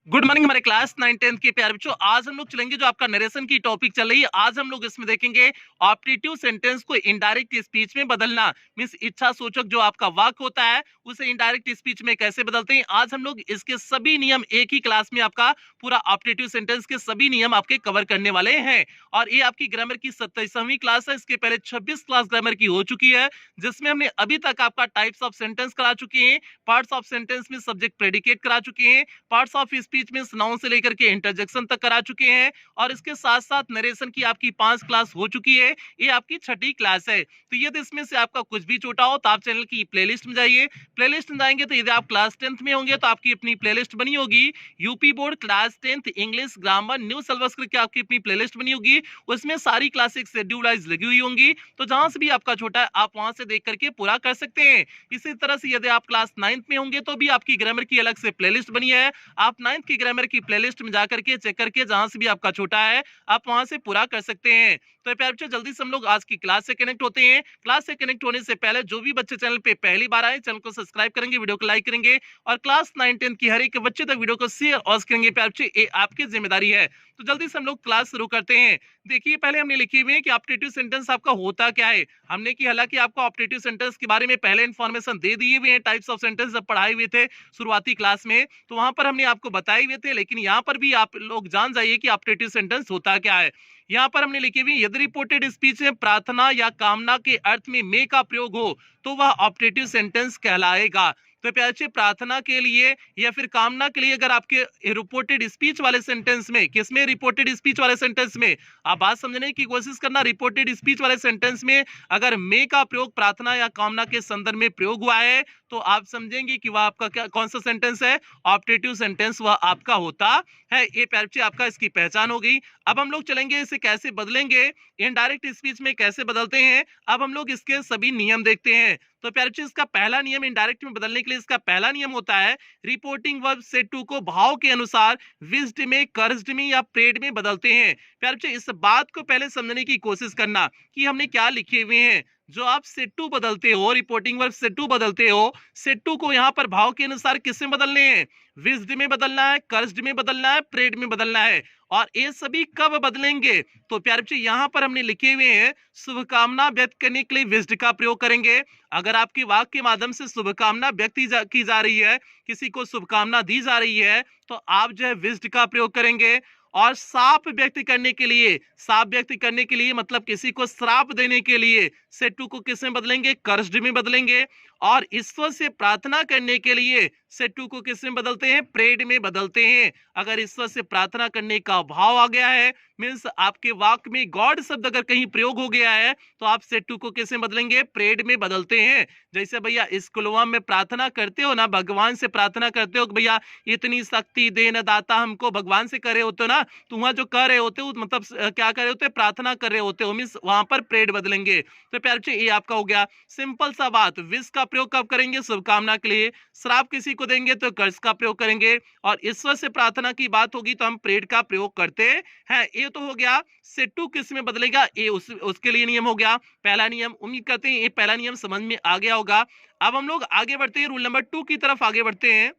Good morning हमारे class 9 10 के प्यारे बच्चों। आज हम लोग चलेंगे जो आपका नरेशन की टॉपिक चल रही है। आज हम लोग इसमें देखेंगे ऑप्टेटिव सेंटेंस को इनडायरेक्ट स्पीच में बदलना। मींस इच्छा सूचक जो आपका वाक्य होता है उसे इनडायरेक्ट स्पीच में कैसे बदलते हैं। आज हम लोग इसके सभी नियम एक ही क्लास में आपका पूरा ऑप्टेटिव सेंटेंस के सभी नियम आपके कवर करने वाले हैं। और ये आपकी ग्रामर की 27वीं क्लास है। इसके पहले 26 क्लास ग्रामर की हो चुकी है, जिसमें हमने अभी तक आपका टाइप्स ऑफ सेंटेंस करा चुके हैं, पार्ट्स ऑफ सेंटेंस में सब्जेक्ट प्रेडिकेट करा चुके हैं, पार्ट्स ऑफ स्पीच में नाउन से लेकर के इंटरजेक्शन तक करा चुके हैं, और इसके साथ साथ नरेशन की आपकी 5 क्लास हो चुकी है। ये आपकी 6ठी क्लास है। तो यदि इसमें से आपका कुछ भी छूटा हो तो आप चैनल की प्लेलिस्ट में जाइए। प्लेलिस्ट में जाएंगे तो यदि आप क्लास 10th में होंगे तो आपकी अपनी प्लेलिस्ट बनी होगी, UP board class 10th English grammar new syllabus करके आपकी अपनी प्लेलिस्ट बनी होगी। उसमें सारी क्लासेस शेड्यूल वाइज लगी हुई होंगी, तो जहां से भी आपका छोटा है आप वहां से देख करके पूरा कर सकते हैं। इसी तरह से यदि आप क्लास 9th में होंगे तो भी आपकी ग्रामर की अलग से प्लेलिस्ट बनी है। आप 9th की ग्रामर की प्लेलिस्ट में जाकर के चेक करके जहां से भी आपका छोटा है आप वहां से पूरा कर सकते हैं। तो प्यारे बच्चों, जल्दी से हम लोग आज की क्लास से कनेक्ट होते हैं। क्लास से कनेक्ट होने से पहले जो भी बच्चे चैनल पे पहली बार आए, चैनल को सब्सक्राइब करेंगे, वीडियो को लाइक करेंगे, और क्लास 9 10 की हर एक बच्चे तक वीडियो को शेयर और करेंगे। प्यारे बच्चे, ये आपकी जिम्मेदारी है। तो जल्दी से हम लोग क्लास शुरू करते हैं। देखिए, पहले हमने लिखी हुई है कि ऑप्टेटिव सेंटेंस आपका होता क्या है। हमने कि हालांकि आपको ऑप्टेटिव सेंटेंस के बारे में पहले इंफॉर्मेशन दे दिए हुए हैं, टाइप्स ऑफ सेंटेंस जब पढ़ाए हुए थे शुरुआती क्लास में, तो वहां पर हमने आपको बताए हुए थे। लेकिन यहाँ पर भी आप लोग जान जाइए कि ऑप्टेटिव सेंटेंस होता क्या है। यहाँ पर हमने लिखी हुई, यदि रिपोर्टेड स्पीच में प्रार्थना या कामना के अर्थ में मे का प्रयोग हो तो वह ऑप्टेटिव सेंटेंस कहलाएगा। तो प्यारे बच्चे, प्रार्थना के लिए या फिर कामना के लिए अगर आपके रिपोर्टेड स्पीच वाले सेंटेंस में, किसमें, रिपोर्टेड स्पीच वाले सेंटेंस में, आप बात समझने की कोशिश करना। रिपोर्टेड स्पीच वाले सेंटेंस में अगर मे का प्रयोग प्रार्थना या कामना के संदर्भ में प्रयोग हुआ है तो आप समझेंगे कि वह आपका क्या, कौन सा सेंटेंस है, ऑप्टेटिव सेंटेंस वह आपका होता है। ये प्यारे बच्चे आपका इसकी पहचान हो गई। अब हम लोग चलेंगे इसे कैसे बदलेंगे, इनडायरेक्ट स्पीच में कैसे बदलते हैं। अब हम लोग इसके सभी नियम देखते हैं। तो प्यारे बच्चे, इसका पहला नियम इनडायरेक्ट में बदलने के लिए, इसका पहला नियम होता है रिपोर्टिंग वर्ब सेट टू को भाव के अनुसार विज्ड में, कर्ज्ड में या प्रेड में बदलते हैं। प्यारे बच्चे, इस बात को पहले समझने की कोशिश करना कि हमने क्या लिखे हुए हैं। जो आप सेट टू बदलते हो, रिपोर्टिंग वर्ब सेट टू बदलते हो, सेट टू को यहाँ पर भाव के अनुसार किसमें बदलने हैं, विज्ड में बदलना है, कर्ज्ड में बदलना है, प्रेड में बदलना है। और ये सभी कब बदलेंगे, तो प्यारे बच्चे यहाँ पर हमने लिखे हुए हैं शुभकामना व्यक्त करने के लिए विज्ड का प्रयोग करेंगे। अगर आपके वाक्य के माध्यम से शुभकामना व्यक्त की जा रही है, किसी को शुभकामना दी जा रही है, तो आप जो है विज्ड का प्रयोग करेंगे। और साप व्यक्त करने के लिए, साप व्यक्त करने के लिए मतलब किसी को श्राप देने के लिए सेट टू को किस में बदलेंगे, कर्ज्ड में बदलेंगे। और ईश्वर से प्रार्थना करने के लिए सेट टू को किस में बदलते हैं, प्रेड में बदलते हैं। अगर ईश्वर से प्रार्थना करने का भाव आ गया है, मीन्स आपके वाक्य में गॉड शब्द अगर कहीं प्रयोग हो गया है, तो आप सेट टू को किसमें बदलेंगे, प्रेड में बदलते हैं। जैसे भैया स्कूलवा में प्रार्थना करते हो ना, भगवान से प्रार्थना करते हो कि भैया इतनी शक्ति देना दाता हमको, भगवान से कर रहे होते हो ना, तो वहां जो कर रहे होते हो मतलब क्या कर रहे होते, प्रार्थना कर रहे होते हो, मीन्स वहां पर प्रेड बदलेंगे। तो प्यारे बच्चे, ये आपका हो गया सिंपल सा बात। विश का प्रयोग कब करेंगे, शुभकामना के लिए। श्राप किसी को देंगे तो कर्ज का प्रयोग करेंगे। और ईश्वर से प्रार्थना की बात होगी तो हम प्रेड का प्रयोग करते हैं। ये तो हो गया सेट टू किस में बदलेगा, ये उसके लिए नियम हो गया, पहला नियम। उम्मीद करते हैं ये पहला नियम समझ में आ गया होगा। अब हम लोग आगे बढ़ते हैं, रूल नंबर 2 की तरफ आगे बढ़ते हैं।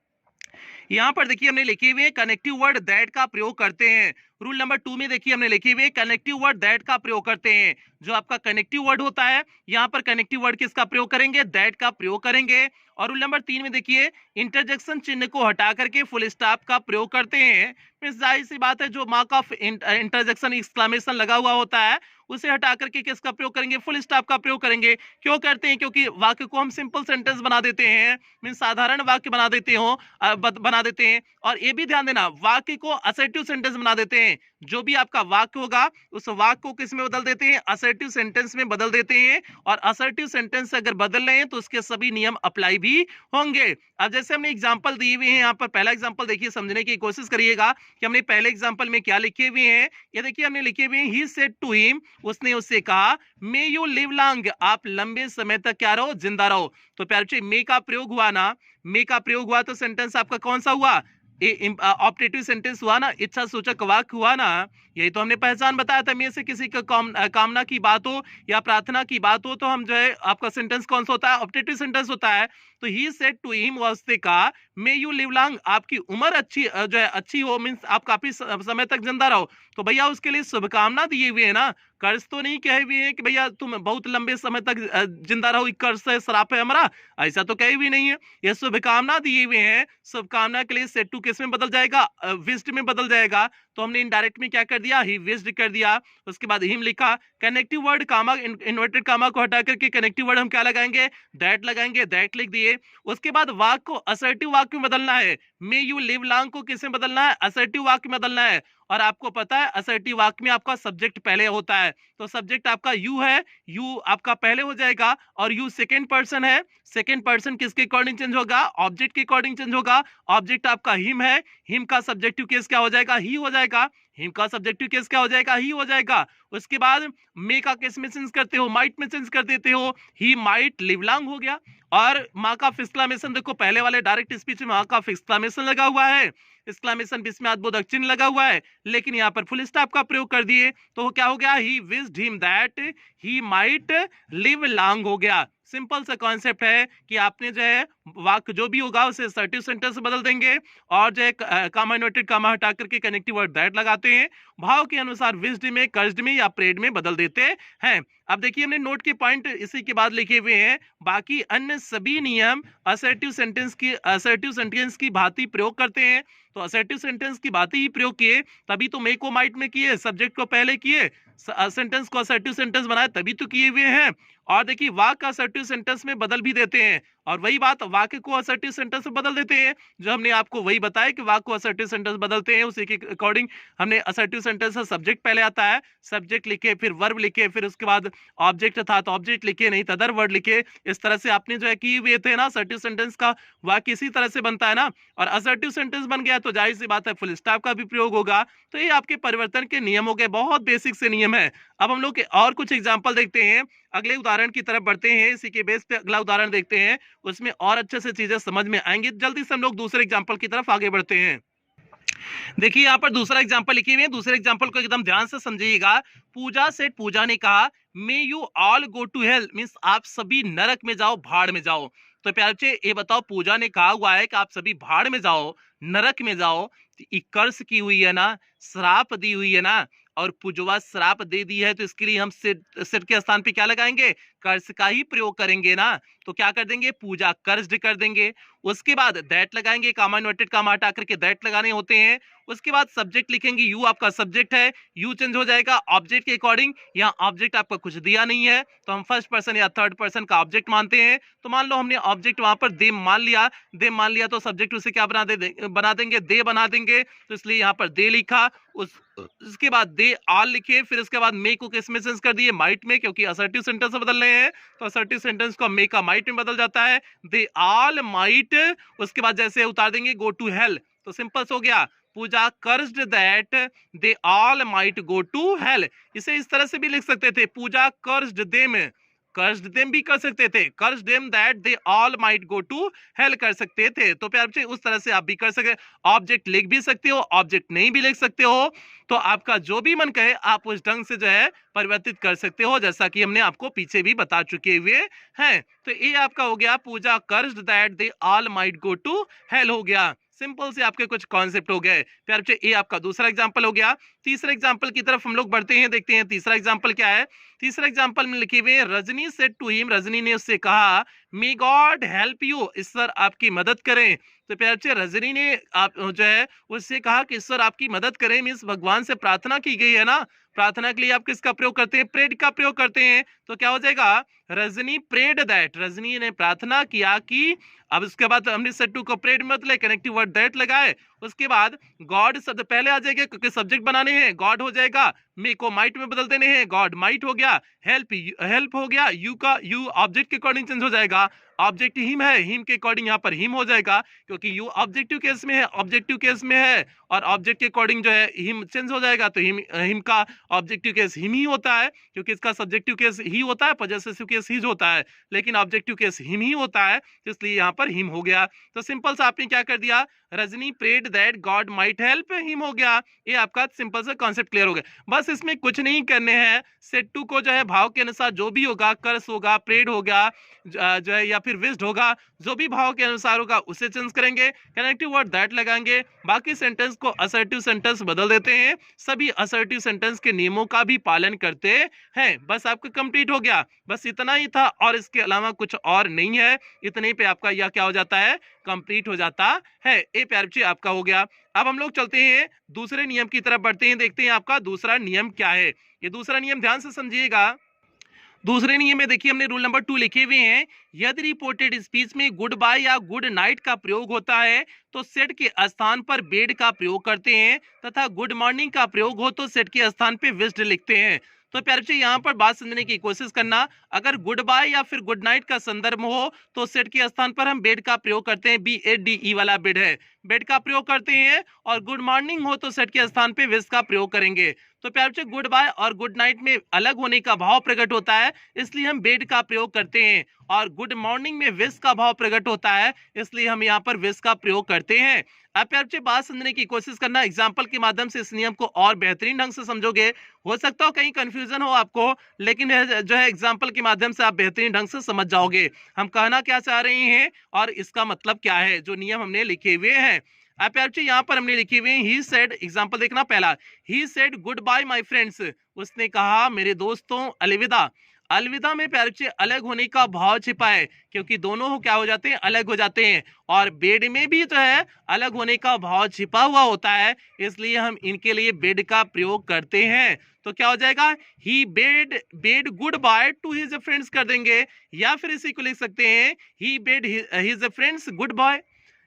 यहाँ पर देखिए हमने लिखे हुए कनेक्टिव वर्ड दैट का प्रयोग करते हैं। रूल नंबर 2 में देखिए हमने लिखे हुए कनेक्टिव वर्ड दैट का प्रयोग करते हैं। जो आपका कनेक्टिव वर्ड होता है, यहाँ पर कनेक्टिव वर्ड किसका प्रयोग करेंगे, दैट का प्रयोग करेंगे। और रूल नंबर 3 में देखिए इंटरजेक्शन चिन्ह को हटा करके फुल स्टॉप का प्रयोग करते हैं। जाहिर सी बात है, जो मार्क ऑफ इंटरजेक्शन एक्सक्लेमेशन लगा हुआ होता है उसे हटा करके किसका प्रयोग करेंगे, फुल स्टॉप का प्रयोग करेंगे। क्यों करते हैं, क्योंकि वाक्य को हम सिंपल सेंटेंस बना देते हैं, मीन साधारण वाक्य बना देते हैं। और ये भी ध्यान देना, वाक्य को असर्टिव सेंटेंस बना देते हैं। जो भी आपका वाक्य होगा उस वाक्य को किस में बदल देते हैं, असर्टिव सेंटेंस में बदल देते हैं। और असर्टिव सेंटेंस अगर बदल रहे हैं तो उसके सभी नियम अप्लाई भी होंगे। अब जैसे हमने एग्जांपल दिए हुए हैं, यहाँ पर पहला एग्जांपल देखिए, समझने की कोशिश करिएगा कि हमने पहले एग्जांपल में क्या लिखे हुए हैं। ये देखिए हमने लिखे हुए हैं, ही सेड टू हिम, उसने उससे कहा, मे यू लिव लॉन्ग, आप लंबे समय तक क्या रहो, जिंदा रहो। तो प्यारे बच्चे, मे का प्रयोग हुआ ना, मे का प्रयोग हुआ तो सेंटेंस आपका कौन सा हुआ, ऑप्टेटिव सेंटेंस हुआ ना, इच्छा सूचक वाक्य हुआ ना। यही तो हमने पहचान बताया था, में से किसी का कामना की बात हो या प्रार्थना की बात हो तो हम जो है आपका सेंटेंस कौन सा होता है, ऑप्टेटिव सेंटेंस होता है। तो ही सेड टू हिम, उसने कहा, मे यू लिव लॉन्ग, आपकी उम्र अच्छी जो है अच्छी हो, मीन्स आप काफी समय तक जिंदा रहो। तो भैया उसके लिए शुभकामना दिए हुए है ना, कर्ज तो नहीं कहे हुए हैं कि भैया तुम बहुत लंबे समय तक जिंदा रहो, कर्ज से श्राप है हमारा, ऐसा तो कहे भी नहीं है। ये शुभकामना दिए हुए हैं, शुभकामना के लिए सेड टू किस में बदल जाएगा, विश्ड में बदल जाएगा। तो हमने इनडायरेक्ट में क्या कर दिया, ही विश्ड कर दिया। उसके बाद हिम लिखा, कनेक्टिव वर्ड कामा, इन्वर्टेड कामा को हटा करके कनेक्टिव वर्ड हम क्या लगाएंगे, दैट लगाएंगे, दैट लिख दिए। उसके बाद वाक्य को असर्टिव वाक्य में बदलना है, मे यू लिव लॉन्ग को किसमें बदलना है, असर्टिव वाक्य में बदलना है। और आपको पता है असर्टिव वाक्य में आपका सब्जेक्ट पहले होता है, तो सब्जेक्ट आपका यू है, यू आपका पहले हो जाएगा, और यू सेकेंड पर्सन है। सेकेंड पर्सन किसके अकॉर्डिंग चेंज होगा, ऑब्जेक्ट के अकॉर्डिंग चेंज होगा। ऑब्जेक्ट आपका हिम है, हिम का सब्जेक्टिव केस क्या हो जाएगा, ही हो जाएगा। हिम का सब्जेक्टिव केस क्या हो जाएगा, ही हो जाएगा। उसके बाद मे का केस में चेंज करते हो, माइट में चेंज कर देते हो, ही माइट लिव लॉन्ग हो गया। और माँ का एक्सक्लेमेशन देखो, पहले वाले डायरेक्ट स्पीच में माँ का एक्सक्लेमेशन लगा हुआ है, एक्सक्लेमेशन बीच में बोधक चिन्ह लगा हुआ है, लेकिन यहाँ पर फुल स्टॉप का प्रयोग कर दिए तो क्या हो गया, he wished him that he might live long हो गया। सिंपल सा कॉन्सेप्ट है कि आपने जो है वाक्य जो भी होगा उसे असर्टिव सेंटेंस से बदल देंगे, और जो है कामा इन्वर्टेड कामा हटा करके कनेक्टिव वर्ड दैट लगाते हैं, भाव के अनुसार विश्ड में, कर्ज्ड में या प्रेड में बदल देते हैं। अब देखिए हमने नोट के पॉइंट इसी के बाद लिखे हुए हैं, बाकी अन्य सभी नियम असर्टिव सेंटेंस की भांति प्रयोग करते हैं। तो असर्टिव सेंटेंस की भांति ही प्रयोग किए, तभी तो मे को माइट में किए, सब्जेक्ट को पहले किए, सेंटेंस को असर्टिव सेंटेंस बनाए, तभी तो किए हुए हैं। और देखिए वाक्य असर्टिव सेंटेंस में बदल भी देते हैं, और वही बात वाक्य को असर्टिव सेंटेंस में बदल देते हैं, जो हमने आपको वही बताया कि वाक्य को असर्टिव सेंटेंस बदलते हैं, उसी के अकॉर्डिंग हमने असर्टिव सेंटेंस का सब्जेक्ट पहले आता है, सब्जेक्ट लिखे, फिर वर्ब लिखे, फिर उसके बाद ऑब्जेक्ट था तो ऑब्जेक्ट लिखे, नहीं तो अदर वर्ड लिखे। इस तरह से आपने जो है किए हुए थे ना, असर्टिव सेंटेंस का वाक्य इसी तरह से बनता है ना। और असर्टिव सेंटेंस बन गया तो जाहिर सी बात है फुल स्टॉप का भी प्रयोग होगा। तो ये आपके परिवर्तन के नियम हो गए, बहुत बेसिक से नियम है। अब हम लोग और कुछ एग्जाम्पल देखते हैं, अगले उदाहरण की तरफ बढ़ते हैं, इसी के बेस पे अगला उदाहरण देखते हैं, उसमें और अच्छे से चीजें समझ में आएंगी। जल्दी से हम लोग दूसरे एग्जाम्पल की तरफ आगे बढ़ते हैं। देखिए यहाँ पर दूसरा एग्जाम्पल लिखे हुए हैं, दूसरे एग्जाम्पल को एकदम ध्यान से समझिएगा। पूजा से, पूजा ने कहा, may you all go to hell, means आप सभी नरक में जाओ, भाड़ में जाओ। तो प्यारे बच्चे ये बताओ, पूजा ने कहा हुआ है कि आप सभी भाड़ में जाओ, नरक में जाओ, कर्ज की हुई है ना, श्राप दी हुई है ना, और पूजवा श्राप दे दी है, तो इसके लिए हम सिर के स्थान पे क्या लगाएंगे, कर्ज का ही प्रयोग करेंगे ना। तो क्या कर देंगे, पूजा कर्ज कर देंगे। उसके बाद दैट लगाएंगे, कामा इन्वर्टेड कामा हटा करके दैट लगाने होते हैं। उसके बाद सब्जेक्ट लिखेंगे, यू आपका सब्जेक्ट है, यू चेंज हो जाएगा ऑब्जेक्ट के अकॉर्डिंग। यहाँ ऑब्जेक्ट आपका कुछ दिया नहीं है, तो हम फर्स्ट पर्सन या थर्ड पर्सन का ऑब्जेक्ट मानते हैं। तो मान लो हमने ऑब्जेक्ट वहां पर दे मान लिया, तो सब्जेक्ट उसे क्या बना देंगे, दे बना देंगे। तो इसलिए यहाँ पर दे लिखा, उसके बाद दे ऑल लिखे, फिर उसके बाद मे को किस में चेंज कर दिए, माइट में, क्योंकि असर्टिव सेंटेंस बदल रहे हैं, तो असर्टिव सेंटेंस को मे का माइट में बदल जाता है, दे ऑल माइट। उसके बाद जैसे उतार देंगे गो टू हेल, तो सिंपल हो गया, Pooja cursed that they all might go to hell. इसे इस तरह से भी लिख सकते थे, पूजा कर्ज्ड देम, कर्ज्ड देम भी कर सकते थे, cursed them that they all might go to hell कर सकते थे। तो प्यार बच्चे उस तरह से आप भी कर सकते, ऑब्जेक्ट लिख भी सकते हो, ऑब्जेक्ट नहीं भी लिख सकते हो, तो आपका जो भी मन कहे आप उस ढंग से जो है परिवर्तित कर सकते हो, जैसा कि हमने आपको पीछे भी बता चुके हुए हैं। तो ये आपका हो गया, Pooja cursed that they all might go to hell हो गया। सिंपल से आपके कुछ कॉन्सेप्ट हो गए प्यार बच्चे, ये आपका दूसरा एग्जांपल हो गया। तीसरे एग्जांपल की तरफ हम लोग बढ़ते हैं, देखते हैं तीसरा एग्जांपल क्या है। तीसरा एग्जांपल में लिखे हुए, Rajni said to him, Rajni ने उससे कहा, मे गॉड हेल्प यू, ईश्वर आपकी मदद करें। तो प्यार बच्चे रजनी ने आप जो है उससे कहा कि ईश्वर आपकी मदद करें, मीन्स भगवान से प्रार्थना की गई है ना, प्रार्थना के लिए आप किसका प्रयोग करते हैं, प्रेड का प्रयोग करते हैं। तो क्या हो जाएगा, रजनी प्रेड दैट, रजनी ने प्रार्थना किया कि, अब उसके बाद हमने सेड टू को प्रेड मतलब कनेक्टिव वर्ड दैट लगाए, उसके बाद गॉड शब्द पहले आ जाएगा क्योंकि सब्जेक्ट बनाने हैं, गॉड हो जाएगा, मे को माइट में बदल देने हैं, गॉड माइट हो गया, हेल्प हो गया, यू का यू ऑब्जेक्ट के अकॉर्डिंग चेंज हो जाएगा, ऑब्जेक्ट हिम है, हिम के अकॉर्डिंग यहाँ पर हिम हो जाएगा, क्योंकि यू ऑब्जेक्टिव केस में है, ऑब्जेक्टिव केस में है, और ऑब्जेक्ट के अकॉर्डिंग जो है हिम चेंज हो जाएगा, तो हिम का ऑब्जेक्टिव केस हिम ही होता है, क्योंकि इसका सब्जेक्टिव केस ही होता है, पॉजेसिव केस ही होता है, लेकिन ऑब्जेक्टिव केस हिम ही होता है, तो इसलिए यहाँ पर हिम हो गया। तो सिंपल सा आपने क्या कर दिया, Rajni prayed that God might help him हो गया। ये आपका सिंपल सा कॉन्सेप्ट क्लियर हो गया। बस इसमें कुछ नहीं करने हैं, सेट टू को जो है भाव के अनुसार जो भी होगा, कर्स होगा, प्रेड होगा जो है या फिर विस्ड होगा, जो भी भाव के अनुसार होगा उसे चेंज करेंगे, कनेक्टिव वर्ड दैट लगाएंगे, बाकी सेंटेंस को असर्टिव सेंटेंस बदल देते हैं, सभी असर्टिव सेंटेंस के नियमों का भी पालन करते हैं। बस आपका कंप्लीट हो गया। बस इतना ही था और इसके अलावा कुछ और नहीं है। इतने पे आपका यह क्या हो जाता है, कंप्लीट हो जाता है। ए प्यारे बच्चे आपका हो गया। अब हम लोग चलते हैं दूसरे नियम की तरफ बढ़ते हैं, देखते हैं आपका दूसरा नियम क्या है। ये दूसरा नियम ध्यान से समझिएगा। दूसरे नियम में देखिए हमने रूल नंबर 2 लिखे हुए हैं, यदि रिपोर्टेड स्पीच में गुड बाय या गुड नाइट का प्रयोग होता है तो सेट के स्थान पर बेड का प्रयोग करते हैं, तथा गुड मॉर्निंग का प्रयोग हो तो सेट के स्थान पे विस्ड लिखते हैं। तो प्यारे बच्चे यहाँ पर बात समझने की कोशिश करना, अगर गुड बाय या फिर गुड नाइट का संदर्भ हो तो सेट के स्थान पर हम बेड का प्रयोग करते हैं, BADE वाला बेड है, बेड का प्रयोग करते हैं, और गुड मॉर्निंग हो तो सेट के स्थान पे विस्ड का प्रयोग करेंगे। तो प्यारे बच्चे गुड बाय और गुड नाइट में अलग होने का भाव प्रकट होता है, इसलिए हम बेड का प्रयोग करते हैं, और गुड मॉर्निंग में विश का भाव प्रकट होता है, इसलिए हम यहाँ पर विश का प्रयोग करते हैं। अब प्यारे बच्चे बात समझने की कोशिश करना, एग्जाम्पल के माध्यम से इस नियम को और बेहतरीन ढंग से समझोगे। हो सकता हो कहीं कंफ्यूजन हो आपको, लेकिन जो है एग्जाम्पल के माध्यम से आप बेहतरीन ढंग से समझ जाओगे हम कहना क्या चाह रहे हैं और इसका मतलब क्या है, जो नियम हमने लिखे हुए हैं। अब प्यारे बच्चे यहाँ पर हमने लिखे हुए हैं, ही सेड, एग्जाम्पल देखना पहला, he said goodbye my friends, उसने कहा मेरे दोस्तों अलविदा। अलविदा में प्यारे बच्चे अलग होने का भाव छिपा है, क्योंकि दोनों क्या हो जाते हैं, अलग हो जाते हैं, और बेड में भी जो है अलग होने का भाव छिपा हुआ होता है, इसलिए हम इनके लिए बेड का प्रयोग करते हैं। तो क्या हो जाएगा, he bade goodbye to his friends कर देंगे, या फिर इसी को लिख सकते हैं, he bade his friends goodbye.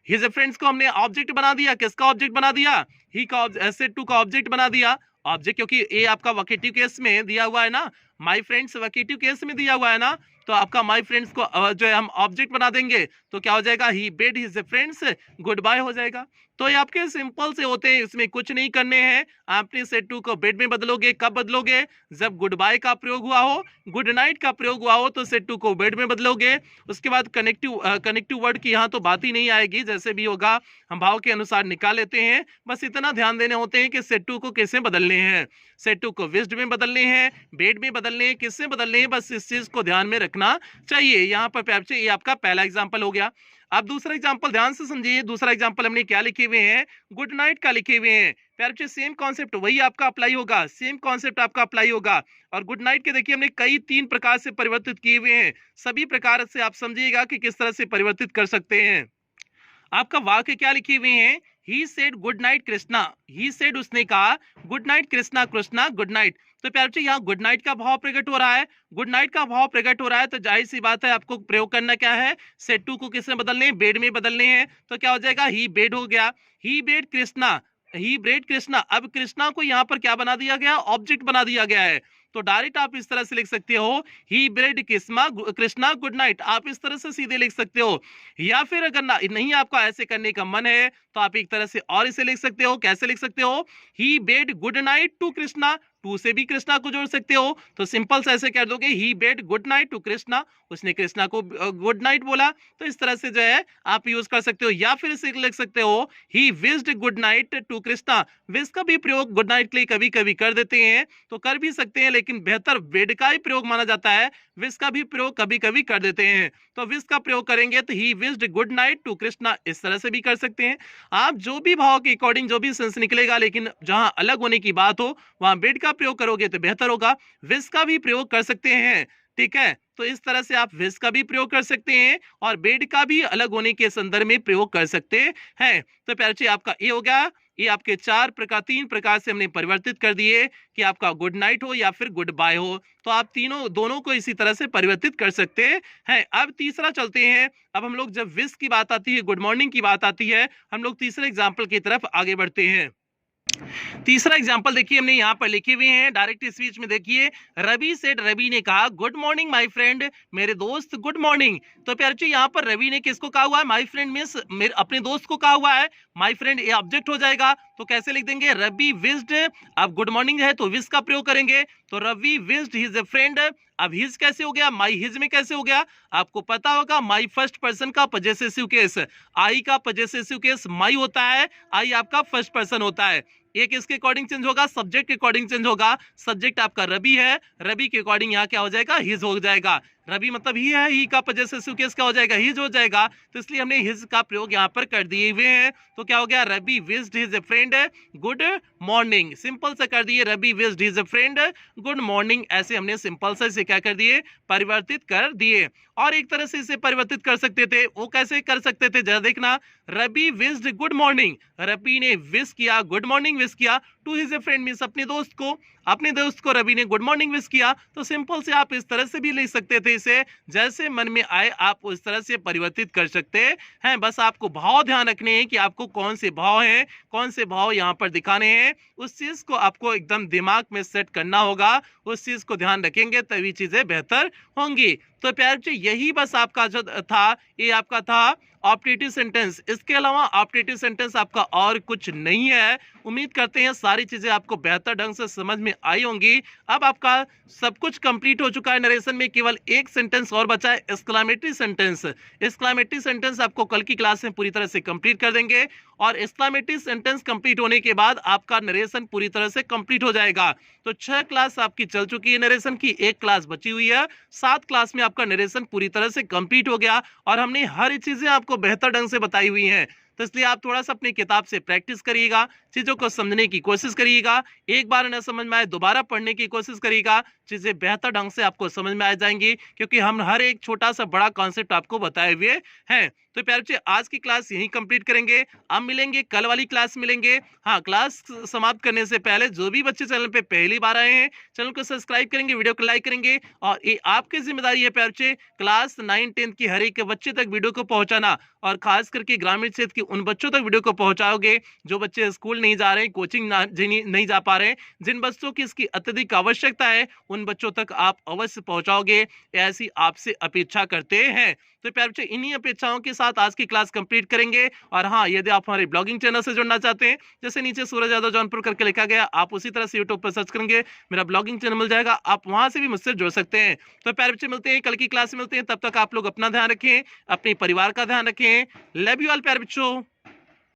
His friends को हमने ऑब्जेक्ट बना दिया, किसका ऑब्जेक्ट बना दिया, ही का, सेट टू का ऑब्जेक्ट बना दिया, ऑब्जेक्ट, क्योंकि ये आपका वोकेटिव केस में दिया हुआ है ना, माय फ्रेंड्स वोकेटिव केस में दिया हुआ है ना, तो आपका माय फ्रेंड्स को जो है हम ऑब्जेक्ट बना देंगे, तो क्या हो जाएगा, he bade his friends goodbye हो जाएगा। तो ये आपके सिंपल से होते हैं, इसमें कुछ नहीं करने हैं। आपने सेट टू को बेड में बदलोगे, कब बदलोगे, जब गुड बाय का प्रयोग हुआ हो, गुड नाइट का प्रयोग हुआ हो तो सेट टू को बेड में बदलोगे। उसके बाद कनेक्टिव वर्ड की यहाँ तो बात ही नहीं आएगी, जैसे भी होगा हम भाव के अनुसार निकाल लेते हैं। बस इतना ध्यान देने होते हैं कि सेट टू को कैसे बदलने हैं, सेट टू को विस्ड में बदलने हैं, बेड में बदलने हैं, किससे बदलने हैं, बस इस चीज को ध्यान में रखना चाहिए। यहाँ पर प्यारे बच्चे ये आपका पहला एग्जाम्पल हो गया। अब दूसरा एग्जाम्पल ध्यान से समझिए, दूसरा एग्जाम्पल हमने क्या लिखे हुए हैं, गुड नाइट का लिखे हुए हैं। प्यारे बच्चे सेम कॉन्सेप्ट वही आपका अप्लाई होगा, सेम कॉन्सेप्ट आपका अप्लाई होगा। और गुड नाइट के देखिए हमने कई 3 प्रकार से परिवर्तित किए हुए हैं, सभी प्रकार से आप समझिएगा कि किस तरह से परिवर्तित कर सकते हैं। आपका वाक्य क्या लिखे हुए हैं, ही said good night Krishna, he said उसने कहा, good night Krishna, Krishna good night. तो प्यारे बच्चे यहाँ गुड नाइट का भाव प्रकट हो रहा है, गुड नाइट का भाव प्रकट हो रहा है, तो जाहिर सी बात है आपको प्रयोग करना क्या है, सेट टू को किसमें बदलने हैं, बेड में बदलने हैं। तो क्या हो जाएगा, ही बेड हो गया, ही बेड कृष्णा, ही बेड कृष्णा। अब कृष्णा को यहाँ पर क्या बना दिया गया, ऑब्जेक्ट बना दिया गया है, तो डायरेक्ट आप इस तरह से लिख सकते हो, he bed Krishna good night, आप इस तरह से सीधे लिख सकते हो। या फिर अगर नहीं आपका ऐसे करने का मन है तो आप एक तरह से और इसे लिख सकते हो, कैसे लिख सकते हो, he bade good night to Krishna, to से भी कृष्णा को जोड़ सकते हो, तो सिंपल से ऐसे कर दोगे, he bade good night to Krishna, उसने कृष्णा को गुड नाइट बोला, तो इस तरह से जो है आप यूज कर सकते हो। या फिर इसे लिख सकते हो, he wished good night to Krishna, wish का भी प्रयोग गुड नाइट के लिए कभी कभी कर देते हैं, तो कर भी सकते हैं, लेकिन बेहतर बेड का ही प्रयोग माना जाता है, विश का भी प्रयोग कभी कभी कर देते हैं। तो विश का प्रयोग करेंगे तो he wished good night to Krishna, इस तरह से भी कर सकते हैं। आप जो भी भाव के अकॉर्डिंग जो भी सेंस निकलेगा, लेकिन जहां अलग होने की बात हो वहां बेड का प्रयोग करोगे तो बेहतर होगा। विश का भी प्रयोग कर सकते हैं, ठीक है, तो इस तरह से आप विश का भी प्रयोग कर सकते हैं और बेड का भी अलग होने के संदर्भ में प्रयोग कर सकते हैं। तो प्यारे बच्चे आपका ये हो गया, ये आपके 3 प्रकार से हमने परिवर्तित कर दिए कि आपका गुड नाइट हो या फिर गुड बाय हो, तो आप दोनों को इसी तरह से परिवर्तित कर सकते हैं। अब तीसरा चलते हैं, अब हम लोग जब विश की बात आती है, गुड मॉर्निंग की बात आती है, हम लोग तीसरे एग्जाम्पल की तरफ आगे बढ़ते हैं। तीसरा एग्जाम्पल देखिए हमने यहाँ पर लिखे हुए हैं, डायरेक्ट स्पीच में देखिए, रवि सेड, रवि ने कहा, गुड मॉर्निंग माय फ्रेंड, मेरे दोस्त गुड मॉर्निंग। तो प्यारे बच्चे यहाँ पर रवि ने किसको कहा हुआ है, माय फ्रेंड मींस मेरे अपने दोस्त को कहा हुआ है, माय फ्रेंड ये ऑब्जेक्ट हो जाएगा, तो कैसे लिख देंगे, रवि विश्ड, अब गुड मॉर्निंग है तो विश का प्रयोग करेंगे, तो Ravi wished his a friend. अब हिज कैसे हो गया, माई हिज में कैसे हो गया, आपको पता होगा माई फर्स्ट पर्सन का पजेसिव केस, आई का पजेसिव केस माई होता है, आई आपका फर्स्ट पर्सन होता है। एक इसके अकॉर्डिंग चेंज होगा, सब्जेक्ट के अकॉर्डिंग चेंज होगा, सब्जेक्ट आपका रवि है, रवि के अकॉर्डिंग यहाँ क्या हो जाएगा, हिज हो जाएगा, रवि मतलब ही है, ही का पजेसिव केस क्या हो जाएगा, हिज हो जाएगा, तो इसलिए हमने हिज का प्रयोग यहाँ पर कर दिए हुए हैं। तो क्या हो गया, Ravi wished his a friend good morning, simple से कर दिए, Ravi wished his a friend good morning, ऐसे हमने सिंपल से इसे क्या कर दिए, परिवर्तित कर दिए। और एक तरह से इसे परिवर्तित कर सकते थे, वो कैसे कर सकते थे, जरा देखना, Ravi wished good morning, Ravi ने विश किया, गुड मॉर्निंग विश किया to his a friend, means अपने दोस्त को रवि ने गुड मॉर्निंग विश किया। तो सिंपल से आप इस तरह से भी लिख सकते थे इसे, जैसे मन में आए आप उस तरह से परिवर्तित कर सकते हैं। बस आपको भाव ध्यान रखने हैं कि आपको कौन से भाव हैं, कौन से भाव यहाँ पर दिखाने हैं, उस चीज को आपको एकदम दिमाग में सेट करना होगा, उस चीज को ध्यान रखेंगे तभी चीजें बेहतर होंगी। तो प्यारे बच्चे यही बस आपका जो था, ये आपका था ऑप्टेटिव सेंटेंस, इसके अलावा ऑप्टेटिव सेंटेंस आपका और कुछ नहीं है। उम्मीद करते हैं सारी चीजें आपको बेहतर ढंग से समझ में आई होंगी। अब आपका सब कुछ कंप्लीट हो चुका है नरेशन में, केवल एक सेंटेंस और बचा है, एक्सक्लेमेटरी सेंटेंस। एक्सक्लेमेटरी सेंटेंस आपको कल की क्लास में पूरी तरह से कंप्लीट कर देंगे, और एक्सक्लेमेटरी सेंटेंस कंप्लीट होने के बाद आपका नरेशन पूरी तरह से कंप्लीट हो जाएगा। तो 6 क्लास आपकी चल चुकी है नरेशन की, 1 क्लास बची हुई है, 7 क्लास में आपका नरेशन पूरी तरह से कंप्लीट हो गया, और हमने हर चीजें आपको बेहतर ढंग से बताई हुई हैं। तो इसलिए आप थोड़ा सा अपनी किताब से प्रैक्टिस करिएगा, चीजों को समझने की कोशिश करिएगा, एक बार न समझ में आए दोबारा पढ़ने की कोशिश करिएगा, चीजें बेहतर ढंग से आपको समझ में आ जाएंगी, क्योंकि हम हर एक छोटा सा बड़ा कॉन्सेप्ट आपको बताए हुए हैं। तो प्यारे बच्चे आज की क्लास यहीं कंप्लीट करेंगे, अब मिलेंगे कल वाली क्लास मिलेंगे। हाँ, क्लास समाप्त करने से पहले जो भी बच्चे चैनल पे पहली बार आए हैं, चैनल को सब्सक्राइब करेंगे, वीडियो को लाइक करेंगे, और ये आपकी जिम्मेदारी है प्यारे बच्चे, क्लास 9, 10 की हर एक बच्चे तक वीडियो को पहुंचाना, और खास करके ग्रामीण क्षेत्र के उन बच्चों तक वीडियो को पहुंचाओगे जो बच्चे स्कूल नहीं जा रहे, कोचिंग नहीं जा पा रहे, जिन बच्चों की इसकी अत्यधिक आवश्यकता है, उन बच्चों तक आप अवश्य पहुंचाओगे, ऐसी आपसे अपेक्षा करते हैं। तो प्यारे बच्चे इन्हीं अपेक्षाओं के साथ आज की क्लास कंप्लीट करेंगे। और हाँ, यदि आप हमारे ब्लॉगिंग चैनल से जुड़ना चाहते हैं, जैसे नीचे सूरज यादव जौनपुर करके लिखा गया, आप उसी तरह से यूट्यूब पर सर्च करेंगे, मेरा ब्लॉगिंग चैनल मिल जाएगा, आप वहां से भी मुझसे जुड़ सकते हैं। तो प्यारे बच्चे मिलते हैं कल की क्लास में, मिलते हैं, तब तक आप लोग अपना ध्यान रखें, अपने परिवार का ध्यान रखें। लव यू ऑल प्यारे बच्चों।